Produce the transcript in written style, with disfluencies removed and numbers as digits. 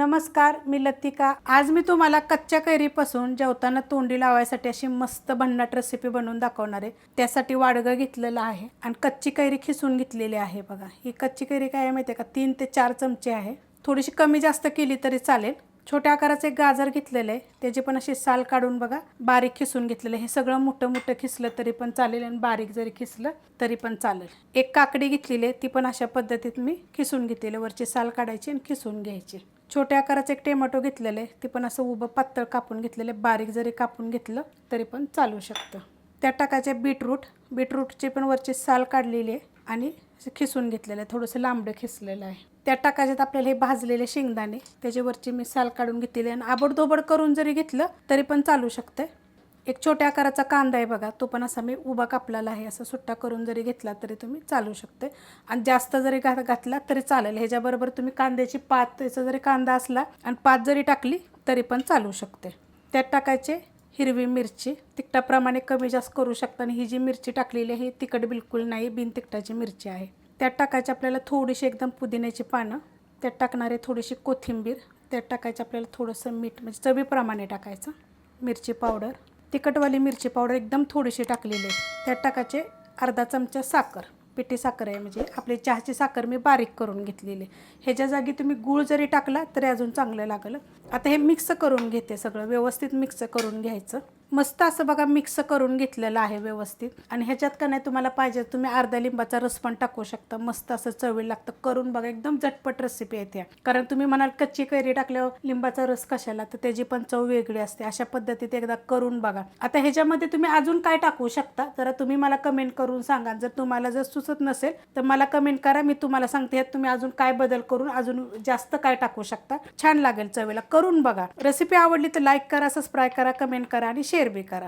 नमस्कार, मी लतिका। आज मी तुम्हाला कच्च्या कैरीपासून जेवताना तोंडी लावायसाठी अशी मस्त भन्नाट रेसिपी बनवून दाखवणार आहे। त्यासाठी वाडगं घेतलेलं आहे आणि कच्ची कैरी खिसून घेतलेली आहे। बघा, ही कच्ची कैरी काय आहे माहिती आहे का, 3 ते 4 चमचे आहे। थोडीशी कमी जास्त केली तरी चालेल। छोट्या आकाराचे एक गाजर घेतलेले आहे, त्याची पण अशी साल काढून बघा बारीक खिसून घेतलेले। हे सगळं मोठं मोठं खिसलं तरी पण चालेल आणि बारीक जरी खिसलं तरी पण चालेल। एक काकडी घेतलेली आहे, ती पण अशा पद्धतीत मी खिसून घेतलेली, वरची साल काढायची आणि खिसून घ्यायची। छोट्या आकाराचे एक टोमॅटो घेतलेले आहे, ते पण असं उभं पातळ कापून घेतलेले, बारीक जरी कापून घेतलं तरी पण चालू शकतं। त्यात टाकायचे बीटरूटची पण वरची साल काढलेली आहे आणि खिसून घेतलेलं आहे, थोडंसं लांबडं खिसलेलं आहे। त्यात टाकायच्यात आपल्याला हे भाजलेले शेंगदाणे, त्याच्यावरची मी साल काढून घेतलेली आणि आबडधोबड करून जरी घेतलं तरी पण चालू शकतं। एक छोट्या आकाराचा कांदा आहे बघा, तो पण असा मी उभा कापलेला आहे, असा सुट्टा करून जरी घेतला तरी तुम्ही चालू शकते आणि जास्त जरी घातला तरी चालेल। ह्याच्याबरोबर तुम्ही कांद्याची पात, त्याचा जरी कांदा असला आणि पात जरी टाकली तरी पण चालू शकते। त्यात टाकायचे हिरवी मिरची, तिखटाप्रमाणे कमी जास्त करू शकता आणि ही जी मिरची टाकलेली आहे तिखट बिलकुल नाही, बिन तिखटाची मिरची आहे। त्यात टाकायची आपल्याला थोडीशी एकदम पुदिन्याची पानं, त्यात टाकणारे थोडीशी कोथिंबीर, त्यात टाकायचं आपल्याला थोडंसं मीठ, म्हणजे चवीप्रमाणे टाकायचं। मिरची पावडर, तिखटवाली मिरची पावडर एकदम थोडीशी टाकलेली आहे। त्यात टाकायचे अर्धा चमचा साखर, पिठी साखर आहे, म्हणजे आपली चहाची साखर मी बारीक करून घेतलेली। ह्याच्या जागी तुम्ही गूळ जरी टाकला तरी अजून चांगलं लागेल। आता हे मिक्स करून घेते, सगळं व्यवस्थित मिक्स करून घ्यायचं। मस्त असं बघा मिक्स करून घेतलेलं आहे व्यवस्थित। आणि ह्याच्यात का नाही तुम्हाला पाहिजे तुम्ही अर्धा लिंबाचा रस पण टाकू शकता, मस्त असं चवीला लागतं। करून बघा, एकदम झटपट रेसिपी आहे त्या। कारण तुम्ही म्हणाल कच्ची कैरी टाकल्यावर लिंबाचा रस कशाला, तर त्याची पण चव वेगळी असते। अशा पद्धतीत एकदा करून बघा। आता ह्याच्यामध्ये तुम्ही अजून काय टाकू शकता जरा तुम्ही मला कमेंट करून सांगा। जर तुम्हाला जर सुचत नसेल तर मला कमेंट करा, मी तुम्हाला सांगते ह्यात तुम्ही अजून काय बदल करून अजून जास्त काय टाकू शकता, छान लागेल चवीला। करून बघा। रेसिपी आवडली तर लाईक करा, सबस्क्राईब करा, कमेंट करा आणि शेअर बी करा।